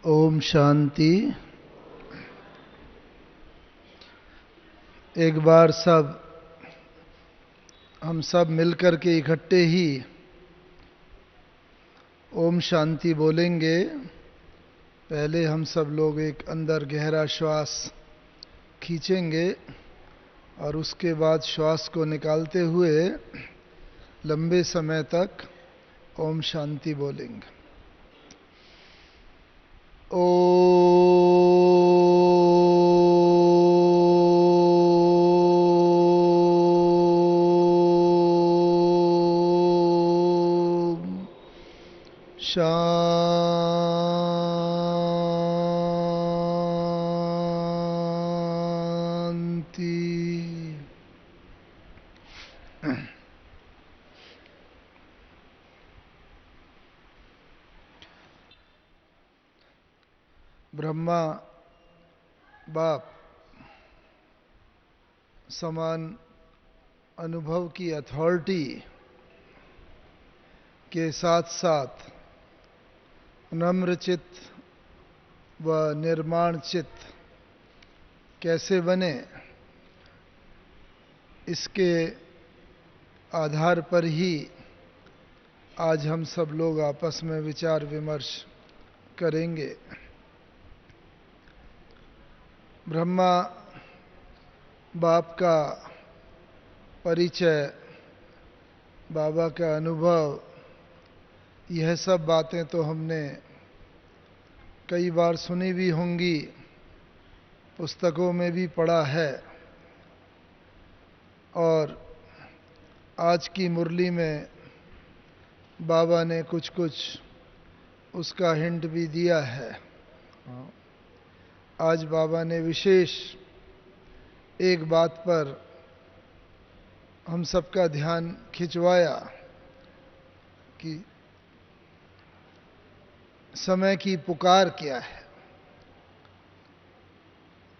ओम शांति। एक बार हम सब मिलकर के इकट्ठे ही ओम शांति बोलेंगे। पहले हम सब लोग एक अंदर गहरा श्वास खींचेंगे और उसके बाद श्वास को निकालते हुए लंबे समय तक ओम शांति बोलेंगे। शांति। ब्रह्मा बाप समान अनुभव की अथॉरिटी के साथ साथ नम्र चित्त व निर्माण चित्त कैसे बने, इसके आधार पर ही आज हम सब लोग आपस में विचार विमर्श करेंगे। ब्रह्मा बाप का परिचय, बाबा का अनुभव, यह सब बातें तो हमने कई बार सुनी भी होंगी, पुस्तकों में भी पढ़ा है। और आज की मुरली में बाबा ने कुछ कुछ उसका हिंट भी दिया है। आज बाबा ने विशेष एक बात पर हम सबका ध्यान खिंचवाया कि समय की पुकार क्या है।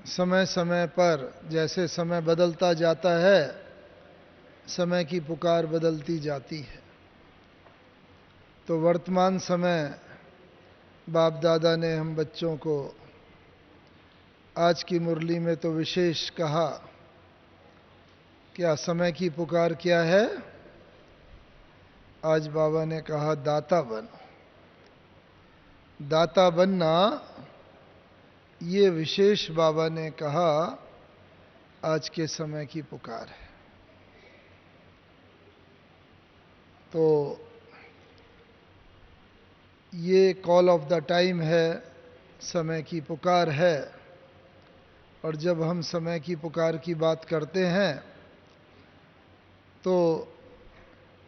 समय समय पर जैसे समय बदलता जाता है, समय की पुकार बदलती जाती है। तो वर्तमान समय बाप दादा ने हम बच्चों को आज की मुरली में तो विशेष कहा, क्या समय की पुकार क्या है? आज बाबा ने कहा दाता बनो। दाता बनना ये विशेष बाबा ने कहा आज के समय की पुकार है। तो ये कॉल ऑफ द टाइम है, समय की पुकार है। और जब हम समय की पुकार की बात करते हैं तो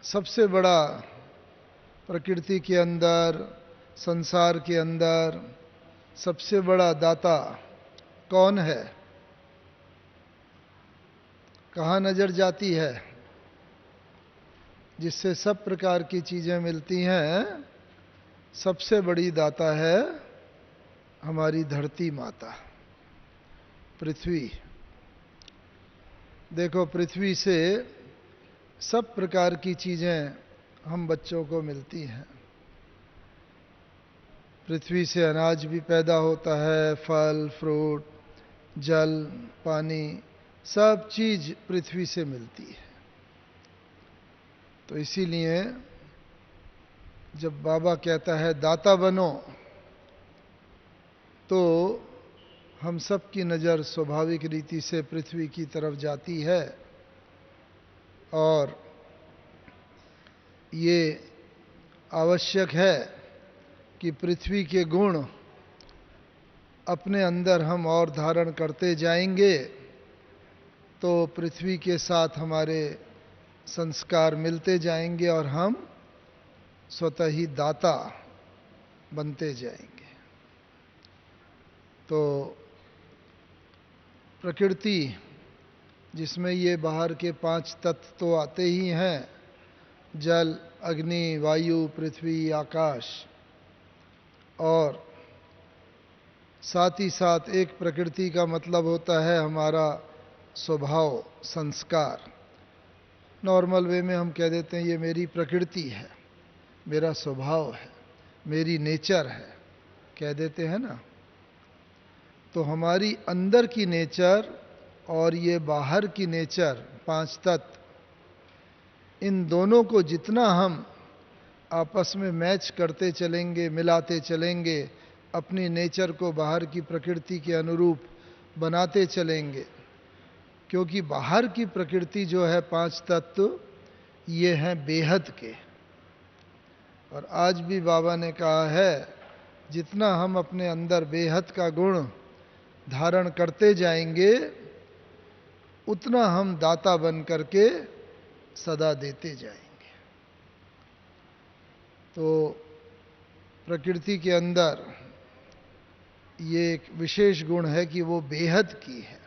सबसे बड़ा प्रकृति के अंदर, संसार के अंदर सबसे बड़ा दाता कौन है? कहाँ नजर जाती है? जिससे सब प्रकार की चीजें मिलती हैं, सबसे बड़ी दाता है हमारी धरती माता, पृथ्वी। देखो, पृथ्वी से सब प्रकार की चीजें हम बच्चों को मिलती हैं। पृथ्वी से अनाज भी पैदा होता है, फल फ्रूट, जल, पानी, सब चीज पृथ्वी से मिलती है। तो इसीलिए जब बाबा कहता है दाता बनो, तो हम सब की नज़र स्वाभाविक रीति से पृथ्वी की तरफ जाती है। और ये आवश्यक है कि पृथ्वी के गुण अपने अंदर हम और धारण करते जाएंगे तो पृथ्वी के साथ हमारे संस्कार मिलते जाएंगे और हम स्वतः ही दाता बनते जाएंगे। तो प्रकृति, जिसमें ये बाहर के 5 तत्व तो आते ही हैं, जल, अग्नि, वायु, पृथ्वी, आकाश, और साथ ही साथ एक प्रकृति का मतलब होता है हमारा स्वभाव, संस्कार। नॉर्मल वे में हम कह देते हैं ये मेरी प्रकृति है, मेरा स्वभाव है, मेरी नेचर है, कह देते हैं ना। तो हमारी अंदर की नेचर और ये बाहर की नेचर, पांच तत्व, इन दोनों को जितना हम आपस में मैच करते चलेंगे, मिलाते चलेंगे, अपनी नेचर को बाहर की प्रकृति के अनुरूप बनाते चलेंगे, क्योंकि बाहर की प्रकृति जो है पांच तत्व, ये हैं बेहद के। और आज भी बाबा ने कहा है, जितना हम अपने अंदर बेहद का गुण धारण करते जाएंगे, उतना हम दाता बन करके सदा देते जाएंगे। तो प्रकृति के अंदर ये एक विशेष गुण है कि वो बेहद की है।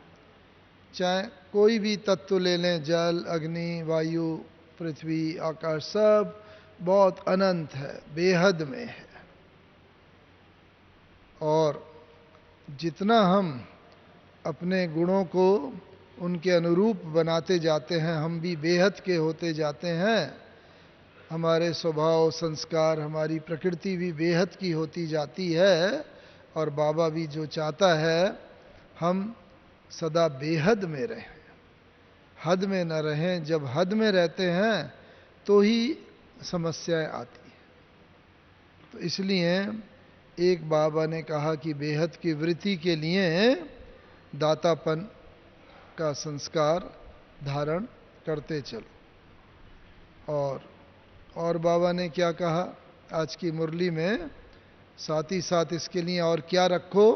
चाहे कोई भी तत्व ले लें, जल, अग्नि, वायु, पृथ्वी, आकाश, सब बहुत अनंत है, बेहद में है। और जितना हम अपने गुणों को उनके अनुरूप बनाते जाते हैं, हम भी बेहद के होते जाते हैं। हमारे स्वभाव, संस्कार, हमारी प्रकृति भी बेहद की होती जाती है। और बाबा भी जो चाहता है, हम सदा बेहद में रहें, हद में न रहें। जब हद में रहते हैं तो ही समस्याएं आती हैं। तो इसलिए एक बाबा ने कहा कि बेहद की वृत्ति के लिए दातापन का संस्कार धारण करते चलो। और बाबा ने क्या कहा आज की मुरली में, साथ ही साथ इसके लिए और क्या रखो।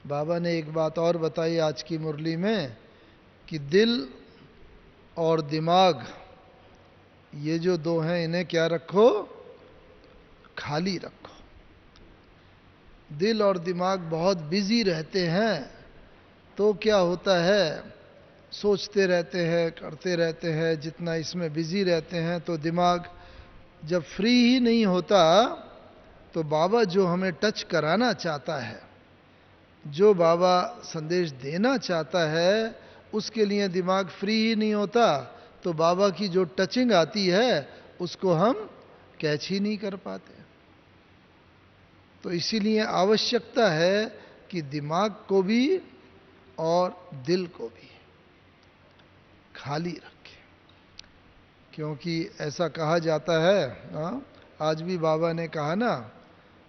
बाबा ने एक बात और बताई आज की मुरली में कि दिल और दिमाग, ये जो दो हैं, इन्हें क्या रखो, खाली रखो। दिल और दिमाग बहुत बिजी रहते हैं, तो क्या होता है, सोचते रहते हैं, करते रहते हैं। जितना इसमें बिजी रहते हैं, तो दिमाग जब फ्री ही नहीं होता, तो बाबा जो हमें टच कराना चाहता है, जो बाबा संदेश देना चाहता है, उसके लिए दिमाग फ्री ही नहीं होता। तो बाबा की जो टचिंग आती है, उसको हम कैच ही नहीं कर पाते। तो इसीलिए आवश्यकता है कि दिमाग को भी और दिल को भी खाली रखें। क्योंकि ऐसा कहा जाता है, आज भी बाबा ने कहा ना,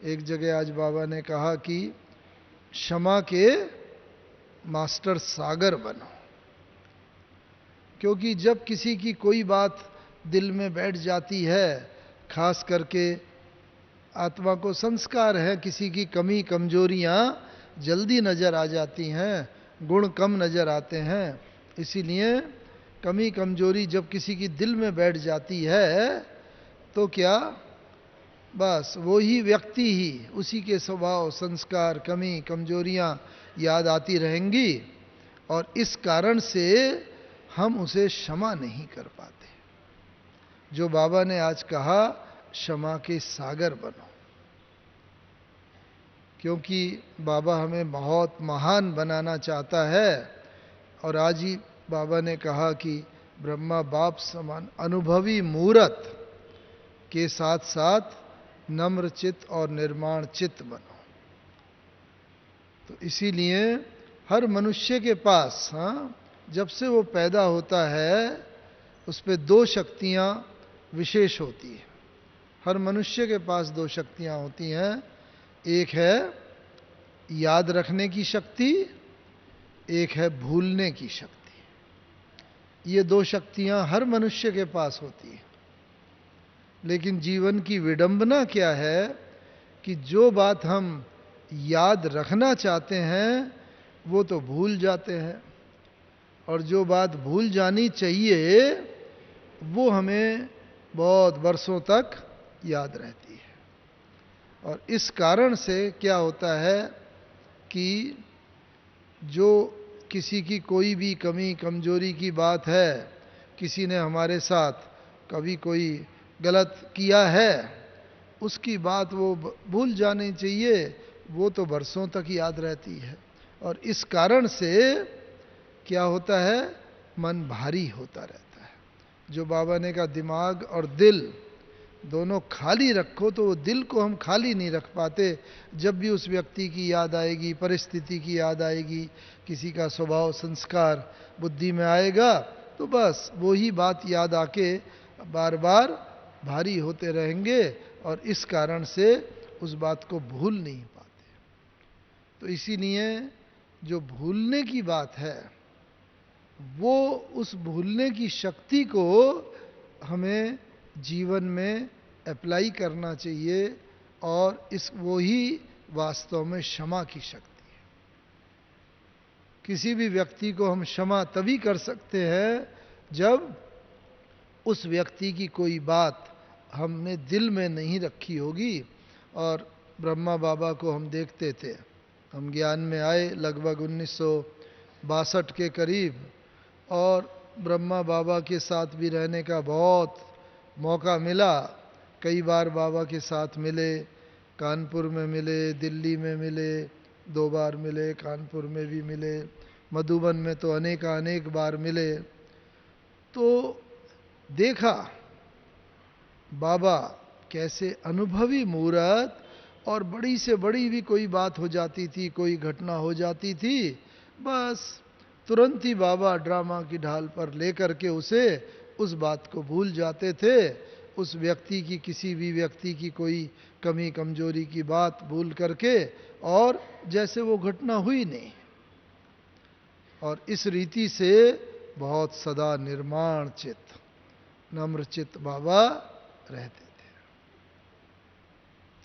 एक जगह आज बाबा ने कहा कि क्षमा के मास्टर सागर बनो। क्योंकि जब किसी की कोई बात दिल में बैठ जाती है, खास करके आत्मा को संस्कार है, किसी की कमी कमजोरियां जल्दी नजर आ जाती हैं, गुण कम नजर आते हैं। इसीलिए कमी कमजोरी जब किसी की दिल में बैठ जाती है, तो क्या, बस वो ही व्यक्ति ही, उसी के स्वभाव, संस्कार, कमी कमजोरियां याद आती रहेंगी। और इस कारण से हम उसे क्षमा नहीं कर पाते। जो बाबा ने आज कहा, क्षमा के सागर बनो। क्योंकि बाबा हमें बहुत महान बनाना चाहता है। और आज ही बाबा ने कहा कि ब्रह्मा बाप समान अनुभवी मूरत के साथ साथ नम्र चित्त और निर्माण चित्त बनो। तो इसीलिए हर मनुष्य के पास, जब से वो पैदा होता है, उस पे दो शक्तियां विशेष होती हैं। हर मनुष्य के पास दो शक्तियां होती हैं। एक है याद रखने की शक्ति, एक है भूलने की शक्ति। ये दो शक्तियां हर मनुष्य के पास होती हैं। लेकिन जीवन की विडंबना क्या है कि जो बात हम याद रखना चाहते हैं, वो तो भूल जाते हैं। और जो बात भूल जानी चाहिए, वो हमें बहुत वर्षों तक याद रहती है। और इस कारण से क्या होता है कि जो किसी की कोई भी कमी कमजोरी की बात है, किसी ने हमारे साथ कभी कोई गलत किया है, उसकी बात वो भूल जानी चाहिए, वो तो वर्षों तक याद रहती है। और इस कारण से क्या होता है, मन भारी होता रहता है। जो बाबा ने कहा दिमाग और दिल, दोनों खाली रखो तो वो दिल को हम खाली नहीं रख पाते। जब भी उस व्यक्ति की याद आएगी, परिस्थिति की याद आएगी, किसी का स्वभाव संस्कार बुद्धि में आएगा, तो बस वो ही बात याद आके बार बार भारी होते रहेंगे और इस कारण से उस बात को भूल नहीं पाते। तो इसीलिए जो भूलने की बात है, वो उस भूलने की शक्ति को हमें जीवन में अप्लाई करना चाहिए और इस वो ही वास्तव में क्षमा की शक्ति है। किसी भी व्यक्ति को हम क्षमा तभी कर सकते हैं जब उस व्यक्ति की कोई बात हमने दिल में नहीं रखी होगी। और ब्रह्मा बाबा को हम देखते थे, हम ज्ञान में आए लगभग 1962 के करीब, और ब्रह्मा बाबा के साथ भी रहने का बहुत मौका मिला। कई बार बाबा के साथ मिले, कानपुर में मिले, दिल्ली में मिले, 2 बार मिले, कानपुर में भी मिले, मधुबन में तो अनेक बार मिले। तो देखा बाबा कैसे अनुभवी मूर्त, और बड़ी से बड़ी भी कोई बात हो जाती थी, कोई घटना हो जाती थी, बस तुरंत ही बाबा ड्रामा की ढाल पर लेकर के उसे उस बात को भूल जाते थे। उस व्यक्ति की, किसी भी व्यक्ति की कोई कमी कमजोरी की बात भूल करके, और जैसे वो घटना हुई नहीं। और इस रीति से बहुत सदा निर्माण चित्त, नम्र चित्त बाबा रहते थे।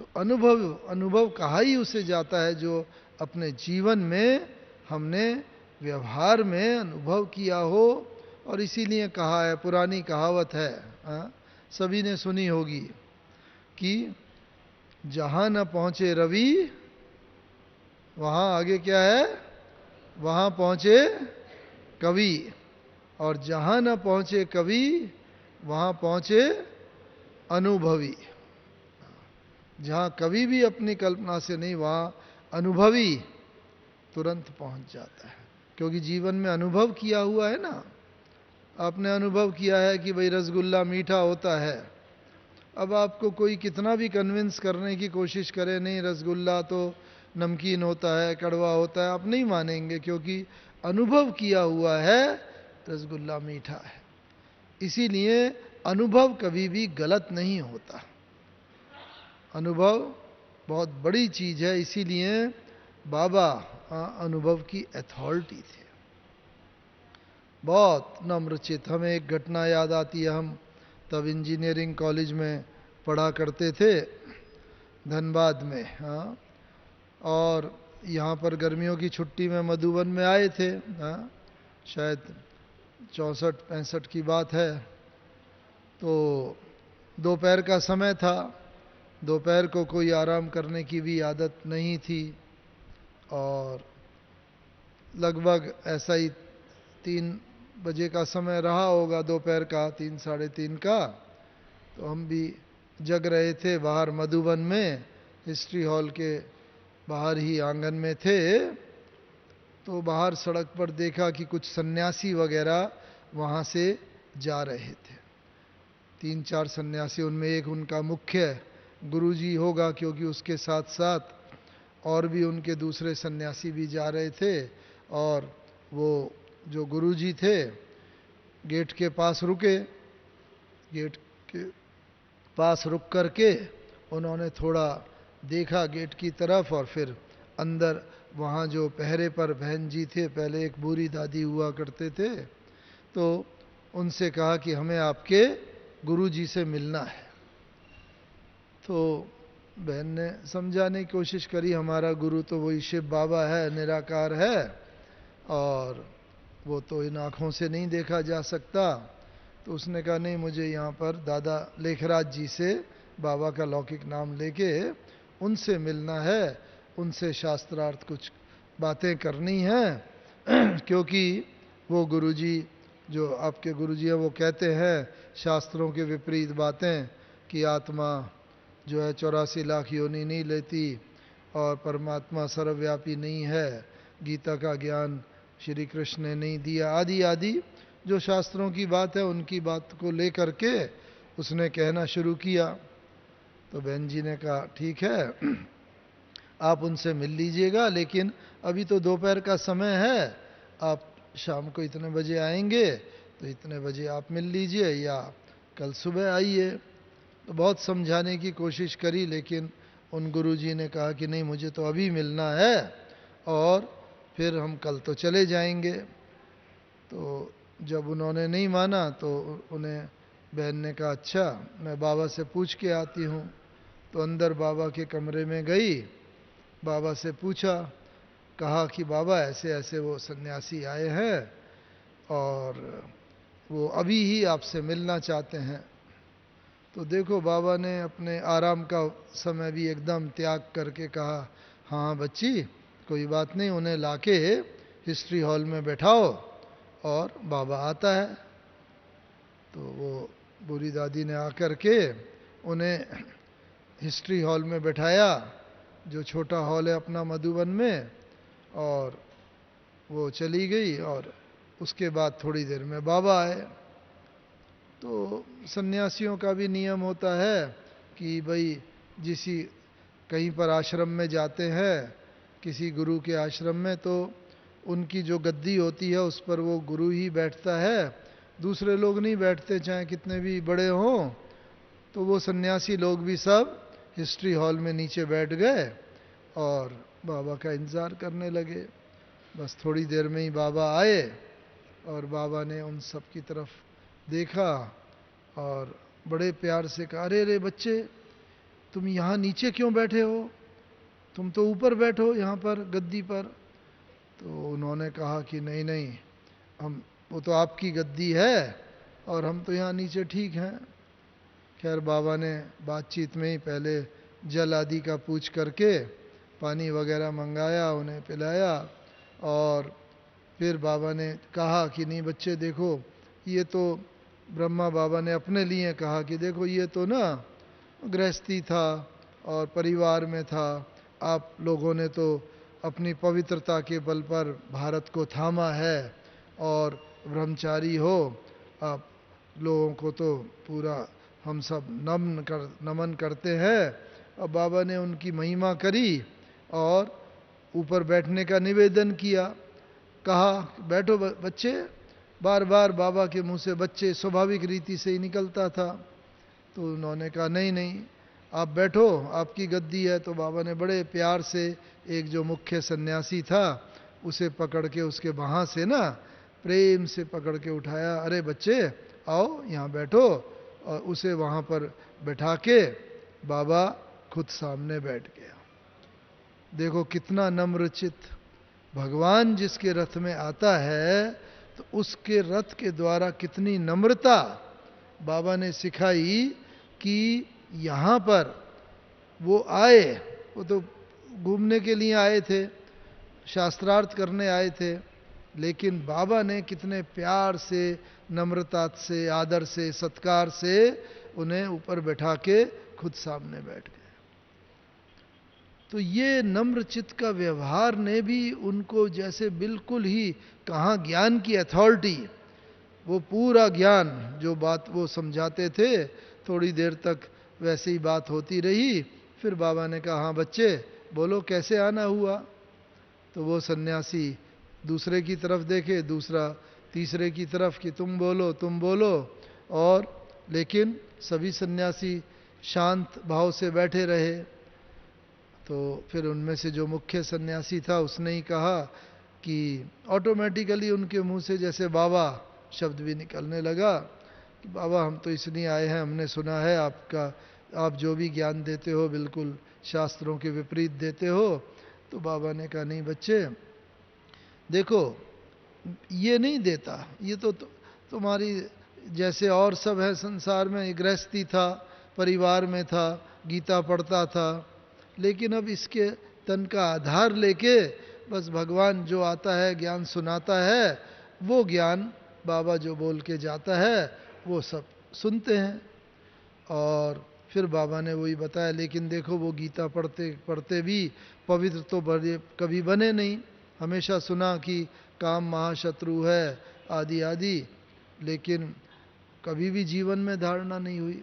तो अनुभव कहा ही उसे जाता है जो अपने जीवन में हमने व्यवहार में अनुभव किया हो। और इसीलिए कहा है, पुरानी कहावत है, सभी ने सुनी होगी कि जहां न पहुंचे रवि, वहां आगे क्या है, वहां पहुंचे कवि, और जहां न पहुंचे कवि, वहां पहुंचे अनुभवी। जहां कवि भी अपनी कल्पना से नहीं, वहां अनुभवी तुरंत पहुंच जाता है, क्योंकि जीवन में अनुभव किया हुआ है ना। आपने अनुभव किया है कि भाई रसगुल्ला मीठा होता है। अब आपको कोई कितना भी कन्विंस करने की कोशिश करे, नहीं रसगुल्ला तो नमकीन होता है, कड़वा होता है, आप नहीं मानेंगे, क्योंकि अनुभव किया हुआ है रसगुल्ला मीठा है। इसीलिए अनुभव कभी भी गलत नहीं होता। अनुभव बहुत बड़ी चीज है, इसीलिए बाबा अनुभव की अथॉरिटी थे, बहुत नम्रचित। हमें एक घटना याद आती है, हम तब इंजीनियरिंग कॉलेज में पढ़ा करते थे धनबाद में, हाँ, और यहाँ पर गर्मियों की छुट्टी में मधुबन में आए थे, हाँ, शायद 64-65 की बात है। तो दोपहर का समय था, दोपहर को कोई आराम करने की भी आदत नहीं थी, और लगभग ऐसा ही 3 बजे का समय रहा होगा, दोपहर का 3 साढ़े 3 का। तो हम भी जग रहे थे बाहर मधुबन में, हिस्ट्री हॉल के बाहर ही आंगन में थे। तो बाहर सड़क पर देखा कि कुछ सन्यासी वगैरह वहाँ से जा रहे थे, 3-4 सन्यासी, उनमें एक उनका मुख्य गुरुजी होगा, क्योंकि उसके साथ साथ और भी उनके दूसरे सन्यासी भी जा रहे थे। और वो जो गुरुजी थे गेट के पास रुके, गेट के पास रुक करके उन्होंने थोड़ा देखा गेट की तरफ, और फिर अंदर वहाँ जो पहरे पर बहन जी थे, पहले एक बूढ़ी दादी हुआ करते थे, तो उनसे कहा कि हमें आपके गुरुजी से मिलना है। तो बहन ने समझाने की कोशिश करी, हमारा गुरु तो वही शिव बाबा है, निराकार है, और वो तो इन आँखों से नहीं देखा जा सकता। तो उसने कहा नहीं, मुझे यहाँ पर दादा लेखराज जी से, बाबा का लौकिक नाम लेके, उनसे मिलना है, उनसे शास्त्रार्थ कुछ बातें करनी हैं क्योंकि वो गुरुजी, जो आपके गुरुजी हैं, वो कहते हैं शास्त्रों के विपरीत बातें, कि आत्मा जो है 84 लाख योनि नहीं लेती, और परमात्मा सर्वव्यापी नहीं है, गीता का ज्ञान श्री कृष्ण ने नहीं दिया, आदि आदि जो शास्त्रों की बात है, उनकी बात को लेकर के उसने कहना शुरू किया। तो बहन जी ने कहा ठीक है, आप उनसे मिल लीजिएगा, लेकिन अभी तो दोपहर का समय है, आप शाम को इतने बजे आएंगे तो इतने बजे आप मिल लीजिए या कल सुबह आइए। तो बहुत समझाने की कोशिश करी, लेकिन उन गुरुजी ने कहा कि नहीं, मुझे तो अभी मिलना है और फिर हम कल तो चले जाएंगे। तो जब उन्होंने नहीं माना तो उन्हें बहन ने कहा अच्छा, मैं बाबा से पूछ के आती हूँ। तो अंदर बाबा के कमरे में गई, बाबा से पूछा, कहा कि बाबा ऐसे ऐसे वो सन्यासी आए हैं और वो अभी ही आपसे मिलना चाहते हैं। तो देखो बाबा ने अपने आराम का समय भी एकदम त्याग करके कहा, हाँ बच्ची, कोई बात नहीं, उन्हें लाके हिस्ट्री हॉल में बैठाओ और बाबा आता है। तो वो बूढ़ी दादी ने आकर के उन्हें हिस्ट्री हॉल में बैठाया, जो छोटा हॉल है अपना मधुबन में, और वो चली गई और उसके बाद थोड़ी देर में बाबा आए। तो सन्यासियों का भी नियम होता है कि भाई जिसी कहीं पर आश्रम में जाते हैं, किसी गुरु के आश्रम में, तो उनकी जो गद्दी होती है उस पर वो गुरु ही बैठता है, दूसरे लोग नहीं बैठते, चाहे कितने भी बड़े हों। तो वो सन्यासी लोग भी सब हिस्ट्री हॉल में नीचे बैठ गए और बाबा का इंतज़ार करने लगे। बस थोड़ी देर में ही बाबा आए और बाबा ने उन सब की तरफ देखा और बड़े प्यार से कहा, अरे रे बच्चे, तुम यहाँ नीचे क्यों बैठे हो, तुम तो ऊपर बैठो यहाँ पर गद्दी पर। तो उन्होंने कहा कि नहीं नहीं, हम, वो तो आपकी गद्दी है और हम तो यहाँ नीचे ठीक हैं। खैर बाबा ने बातचीत में ही पहले जल आदि का पूछ करके पानी वगैरह मंगाया, उन्हें पिलाया, और फिर बाबा ने कहा कि नहीं बच्चे देखो, ये तो ब्रह्मा बाबा ने अपने लिए कहा कि देखो ये तो ना गृहस्थी था और परिवार में था, आप लोगों ने तो अपनी पवित्रता के बल पर भारत को थामा है और ब्रह्मचारी हो, आप लोगों को तो पूरा हम सब नमन करते हैं। अब बाबा ने उनकी महिमा करी और ऊपर बैठने का निवेदन किया, कहा बैठो बच्चे, बार बार बाबा के मुंह से बच्चे स्वाभाविक रीति से ही निकलता था। तो उन्होंने कहा नहीं नहीं, आप बैठो, आपकी गद्दी है। तो बाबा ने बड़े प्यार से एक जो मुख्य सन्यासी था उसे पकड़ के उसके वहाँ से ना प्रेम से पकड़ के उठाया, अरे बच्चे आओ यहाँ बैठो, और उसे वहाँ पर बैठा के बाबा खुद सामने बैठ गया। देखो कितना नम्रचित, भगवान जिसके रथ में आता है तो उसके रथ के द्वारा कितनी नम्रता बाबा ने सिखाई कि यहाँ पर वो आए, वो तो घूमने के लिए आए थे, शास्त्रार्थ करने आए थे, लेकिन बाबा ने कितने प्यार से, नम्रता से, आदर से, सत्कार से उन्हें ऊपर बैठा के खुद सामने बैठ गए। तो ये नम्रचित्त का व्यवहार ने भी उनको जैसे बिल्कुल ही, कहाँ ज्ञान की अथॉरिटी, वो पूरा ज्ञान, जो बात वो समझाते थे, थोड़ी देर तक वैसे ही बात होती रही। फिर बाबा ने कहा, हाँ बच्चे बोलो कैसे आना हुआ। तो वो सन्यासी दूसरे की तरफ देखे, दूसरा तीसरे की तरफ कि तुम बोलो तुम बोलो, और लेकिन सभी सन्यासी शांत भाव से बैठे रहे। तो फिर उनमें से जो मुख्य सन्यासी था उसने ही कहा कि ऑटोमेटिकली उनके मुंह से जैसे बाबा शब्द भी निकलने लगा कि बाबा हम तो इसलिए आए हैं, हमने सुना है आपका, आप जो भी ज्ञान देते हो बिल्कुल शास्त्रों के विपरीत देते हो। तो बाबा ने कहा नहीं बच्चे देखो, ये नहीं देता, ये तो तुम्हारी जैसे और सब है संसार में, गृहस्थी था, परिवार में था, गीता पढ़ता था, लेकिन अब इसके तन का आधार लेके बस भगवान जो आता है ज्ञान सुनाता है, वो ज्ञान बाबा जो बोल के जाता है वो सब सुनते हैं। और फिर बाबा ने वही बताया, लेकिन देखो वो गीता पढ़ते पढ़ते भी पवित्र तो कभी बने नहीं, हमेशा सुना कि काम महाशत्रु है आदि आदि, लेकिन कभी भी जीवन में धारणा नहीं हुई।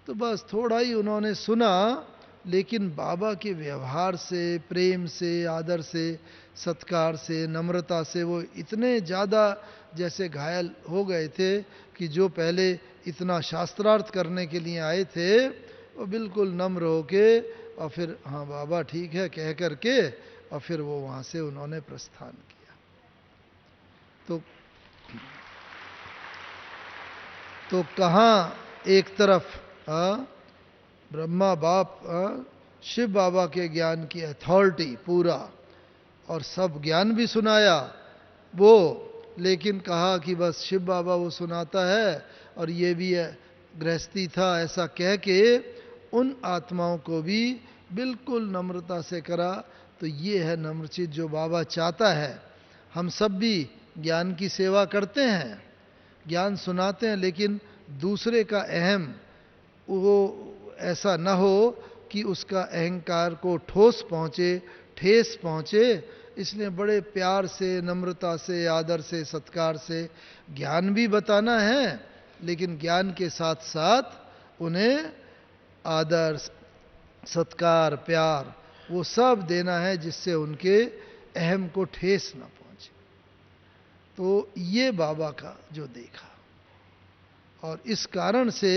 तो बस थोड़ा ही उन्होंने सुना, लेकिन बाबा के व्यवहार से, प्रेम से, आदर से, सत्कार से, नम्रता से वो इतने ज़्यादा जैसे घायल हो गए थे कि जो पहले इतना शास्त्रार्थ करने के लिए आए थे वो बिल्कुल नम्र होके और फिर हाँ बाबा ठीक है कह करके और फिर वो वहाँ से उन्होंने प्रस्थान किया। तो कहाँ एक तरफ ब्रह्मा बाप शिव बाबा के ज्ञान की अथॉरिटी पूरा और सब ज्ञान भी सुनाया वो, लेकिन कहा कि बस शिव बाबा वो सुनाता है और ये भी गृहस्थी था, ऐसा कह के उन आत्माओं को भी बिल्कुल नम्रता से करा। तो ये है नम्रचित जो बाबा चाहता है। हम सब भी ज्ञान की सेवा करते हैं, ज्ञान सुनाते हैं, लेकिन दूसरे का अहम वो ऐसा न हो कि उसका अहंकार को ठोस पहुँचे, ठेस पहुँचे। इसलिए बड़े प्यार से, नम्रता से, आदर से, सत्कार से ज्ञान भी बताना है, लेकिन ज्ञान के साथ साथ उन्हें आदर, सत्कार, प्यार वो सब देना है जिससे उनके अहम को ठेस न पहुँचे। तो ये बाबा का जो देखा, और इस कारण से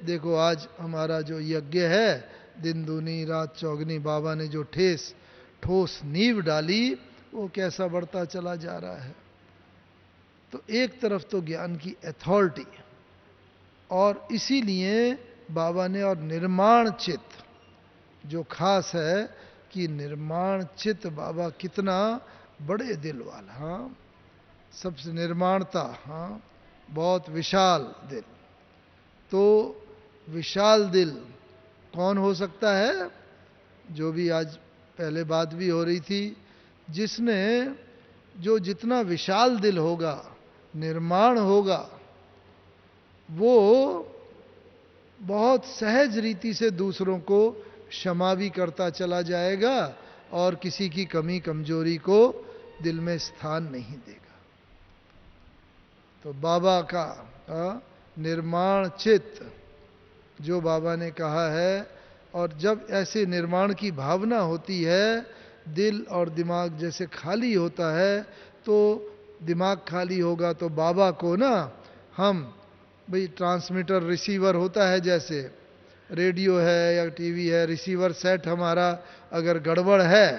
देखो आज हमारा जो यज्ञ है, दिन दूनी रात चौगनी, बाबा ने जो ठोस नींव डाली वो कैसा बढ़ता चला जा रहा है। तो एक तरफ तो ज्ञान की अथॉरिटी, और इसीलिए बाबा ने और निर्माण चित्त जो खास है कि निर्माण चित्त बाबा कितना बड़े दिल वाला, हाँ सबसे निर्माणता, हाँ बहुत विशाल दिल। तो विशाल दिल कौन हो सकता है? जो भी आज पहले बात भी हो रही थी, जिसने जो जितना विशाल दिल होगा, निर्माण होगा, वो बहुत सहज रीति से दूसरों को क्षमा भी करता चला जाएगा और किसी की कमी कमजोरी को दिल में स्थान नहीं देगा। तो बाबा का निर्माण चित्त जो बाबा ने कहा है, और जब ऐसे निर्माण की भावना होती है, दिल और दिमाग जैसे खाली होता है, तो दिमाग खाली होगा तो बाबा को ना हम भाई ट्रांसमीटर रिसीवर होता है, जैसे रेडियो है या टीवी है, रिसीवर सेट हमारा अगर गड़बड़ है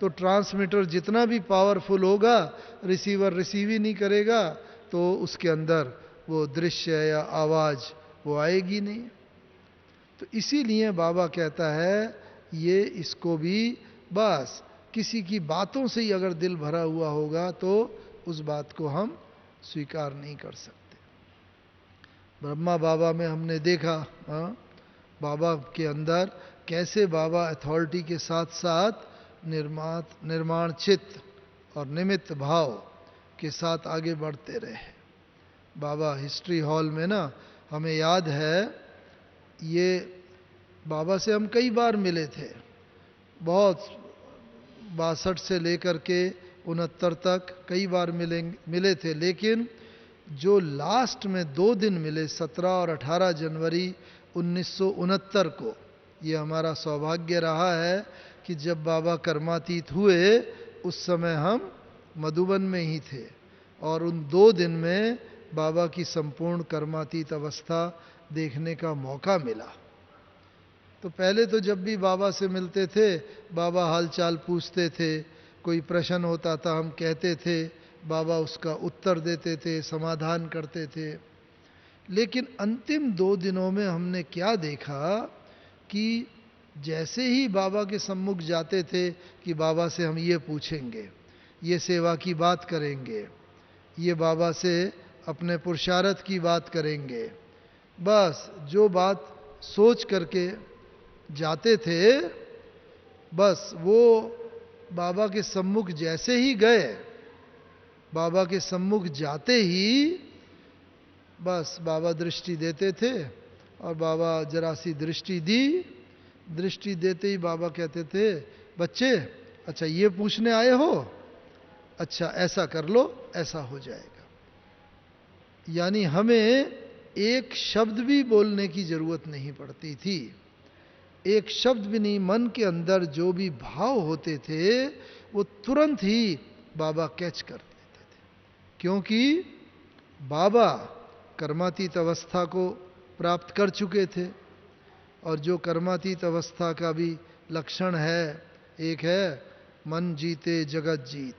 तो ट्रांसमीटर जितना भी पावरफुल होगा रिसीवर रिसीव ही नहीं करेगा, तो उसके अंदर वो दृश्य या आवाज़ वो आएगी नहीं। तो इसीलिए बाबा कहता है ये इसको भी बस किसी की बातों से ही अगर दिल भरा हुआ होगा तो उस बात को हम स्वीकार नहीं कर सकते। ब्रह्मा बाबा में हमने देखा बाबा के अंदर कैसे बाबा अथॉरिटी के साथ साथ निर्माण चित्त और निमित्त भाव के साथ आगे बढ़ते रहे। बाबा हिस्ट्री हॉल में ना हमें याद है, ये बाबा से हम कई बार मिले थे, बहुत 62 से लेकर के 69 तक कई बार मिले थे, लेकिन जो लास्ट में 2 दिन मिले 17 और 18 जनवरी 1969 को, ये हमारा सौभाग्य रहा है कि जब बाबा कर्मातीत हुए उस समय हम मधुबन में ही थे, और उन 2 दिन में बाबा की संपूर्ण कर्मातीत अवस्था देखने का मौका मिला। तो पहले तो जब भी बाबा से मिलते थे बाबा हालचाल पूछते थे, कोई प्रश्न होता था हम कहते थे, बाबा उसका उत्तर देते थे, समाधान करते थे। लेकिन अंतिम 2 दिनों में हमने क्या देखा कि जैसे ही बाबा के सम्मुख जाते थे कि बाबा से हम ये पूछेंगे, ये सेवा की बात करेंगे, ये बाबा से अपने पुरुषार्थ की बात करेंगे, बस जो बात सोच करके जाते थे, बस वो बाबा के सम्मुख जैसे ही गए, बाबा के सम्मुख जाते ही बस बाबा दृष्टि देते थे, और बाबा जरा सी दृष्टि दी, दृष्टि देते ही बाबा कहते थे, बच्चे अच्छा ये पूछने आए हो, अच्छा ऐसा कर लो, ऐसा हो जाएगा। यानी हमें एक शब्द भी बोलने की जरूरत नहीं पड़ती थी। एक शब्द भी नहीं, मन के अंदर जो भी भाव होते थे वो तुरंत ही बाबा कैच कर लेते थे, क्योंकि बाबा कर्मातीत अवस्था को प्राप्त कर चुके थे। और जो कर्मातीत अवस्था का भी लक्षण है, एक है मन जीते जगत जीत।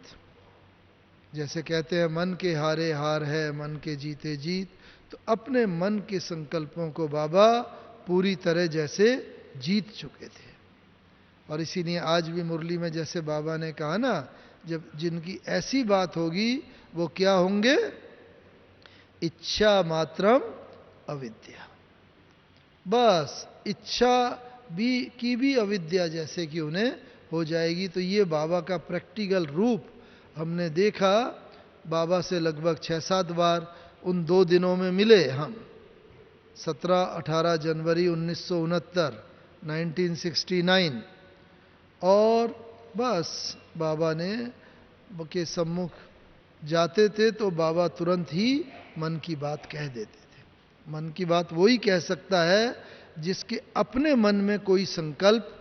जैसे कहते हैं मन के हारे हार है, मन के जीते जीत। तो अपने मन के संकल्पों को बाबा पूरी तरह जैसे जीत चुके थे। और इसीलिए आज भी मुरली में जैसे बाबा ने कहा ना, जब जिनकी ऐसी बात होगी वो क्या होंगे? इच्छा मात्रम अविद्या। बस इच्छा की भी अविद्या जैसे कि उन्हें हो जाएगी। तो ये बाबा का प्रैक्टिकल रूप हमने देखा। बाबा से लगभग 6-7 बार उन 2 दिनों में मिले हम, 17-18 जनवरी 1969। और बस बाबा ने के सम्मुख जाते थे तो बाबा तुरंत ही मन की बात कह देते थे। मन की बात वही कह सकता है जिसके अपने मन में कोई संकल्प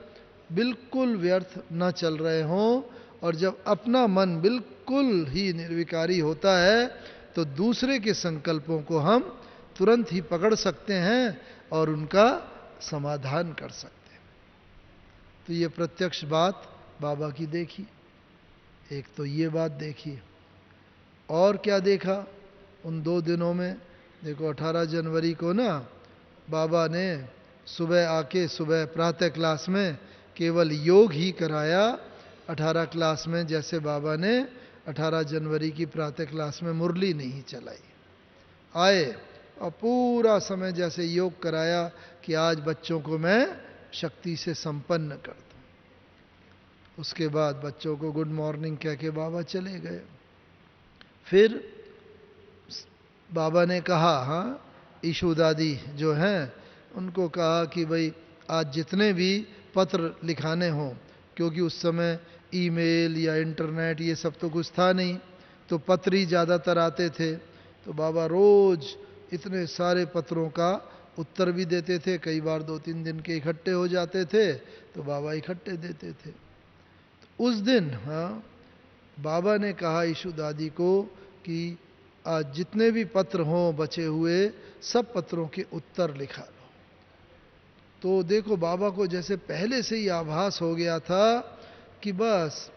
बिल्कुल व्यर्थ न चल रहे हों। और जब अपना मन बिल्कुल ही निर्विकारी होता है तो दूसरे के संकल्पों को हम तुरंत ही पकड़ सकते हैं और उनका समाधान कर सकते हैं। तो ये प्रत्यक्ष बात बाबा की देखी। एक तो ये बात देखी, और क्या देखा उन 2 दिनों में? देखो 18 जनवरी को ना बाबा ने सुबह आके, सुबह प्रातः क्लास में केवल योग ही कराया। 18 क्लास में जैसे बाबा ने 18 जनवरी की प्रातः क्लास में मुरली नहीं चलाई। आए और पूरा समय जैसे योग कराया कि आज बच्चों को मैं शक्ति से संपन्न कर दूं। उसके बाद बच्चों को गुड मॉर्निंग कह के बाबा चले गए। फिर बाबा ने कहा, हाँ, ईशु दादी जो हैं उनको कहा कि भाई आज जितने भी पत्र लिखाने हों, क्योंकि उस समय ईमेल या इंटरनेट ये सब तो कुछ था नहीं, तो पत्र ही ज़्यादातर आते थे। तो बाबा रोज़ इतने सारे पत्रों का उत्तर भी देते थे। कई बार 2-3 दिन के इकट्ठे हो जाते थे तो बाबा इकट्ठे देते थे। तो उस दिन हाँ बाबा ने कहा ईशु दादी को कि आज जितने भी पत्र हों बचे हुए, सब पत्रों के उत्तर लिखा लो। तो देखो बाबा को जैसे पहले से ही आभास हो गया था कि बस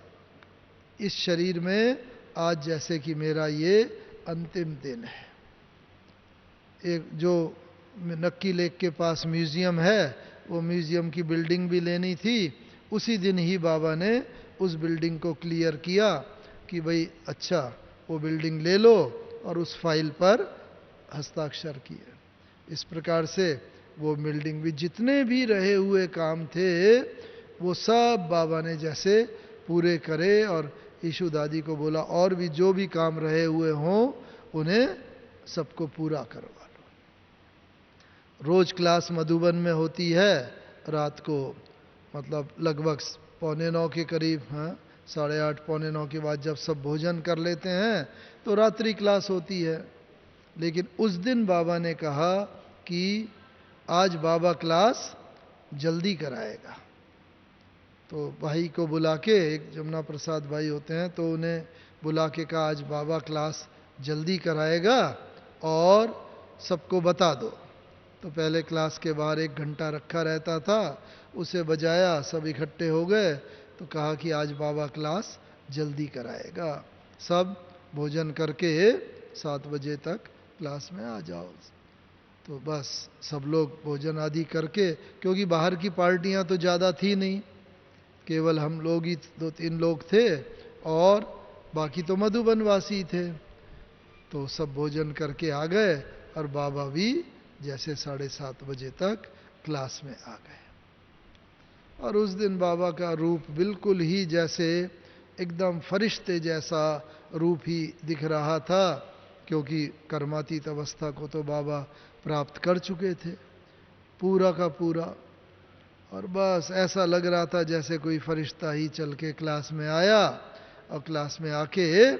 इस शरीर में आज जैसे कि मेरा ये अंतिम दिन है। एक जो नक्की लेक के पास म्यूजियम है, वो म्यूजियम की बिल्डिंग भी लेनी थी। उसी दिन ही बाबा ने उस बिल्डिंग को क्लियर किया कि भाई अच्छा वो बिल्डिंग ले लो, और उस फाइल पर हस्ताक्षर किए। इस प्रकार से वो बिल्डिंग भी, जितने भी रहे हुए काम थे वो सब बाबा ने जैसे पूरे करे। और ईशु दादी को बोला और भी जो भी काम रहे हुए हों उन्हें सबको पूरा करवा लो। रोज क्लास मधुबन में होती है रात को, मतलब लगभग 8:45 के करीब, हाँ 8:30 8:45 के बाद जब सब भोजन कर लेते हैं तो रात्रि क्लास होती है। लेकिन उस दिन बाबा ने कहा कि आज बाबा क्लास जल्दी कराएगा। तो भाई को बुला के, एक जमुना प्रसाद भाई होते हैं, तो उन्हें बुला के कहा आज बाबा क्लास जल्दी कराएगा और सबको बता दो। तो पहले क्लास के बाहर 1 घंटा रखा रहता था, उसे बजाया, सब इकट्ठे हो गए तो कहा कि आज बाबा क्लास जल्दी कराएगा, सब भोजन करके 7 बजे तक क्लास में आ जाओ। तो बस सब लोग भोजन आदि करके, क्योंकि बाहर की पार्टियां तो ज़्यादा थी नहीं, केवल हम लोग ही 2-3 लोग थे और बाकी तो मधुबनवासी थे। तो सब भोजन करके आ गए और बाबा भी जैसे 7:30 बजे तक क्लास में आ गए। और उस दिन बाबा का रूप बिल्कुल ही जैसे एकदम फरिश्ते जैसा रूप ही दिख रहा था, क्योंकि कर्मातीत अवस्था को तो बाबा प्राप्त कर चुके थे पूरा का पूरा। और बस ऐसा लग रहा था जैसे कोई फरिश्ता ही चल के क्लास में आया, और क्लास में आके